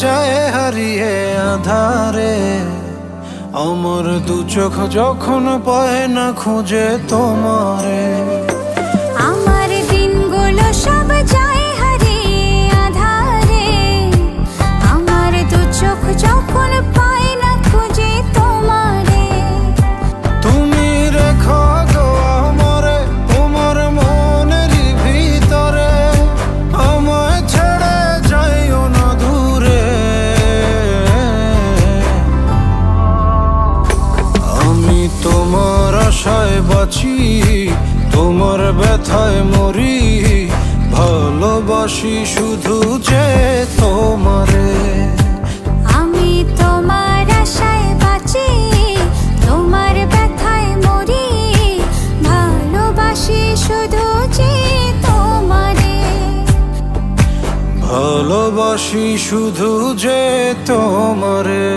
যায় হারিয়ে আধারে। আমার দু চোখ যখন পায় না খুঁজে তোমারে। আমার দিনগুলো সব যায় হারিয়ে আধারে। আমার দু চোখ যখন পায় না খুঁজে তোমারে। তুমি রেখো গো আমারে তোমার মনের ভিতরে, আমায় ছেড়ে যাইও না দূরে। আমি তোমার আশায় বাঁচি, তোমার ব্যথায় মরি, ভালোবাসি শুধু যে তোমারে। আমি তোমার আশায় বাঁচি, তোমার ব্যথায় মরি, ভালোবাসি শুধু যে তোমারে। ভালোবাসি শুধু যে তোমারে।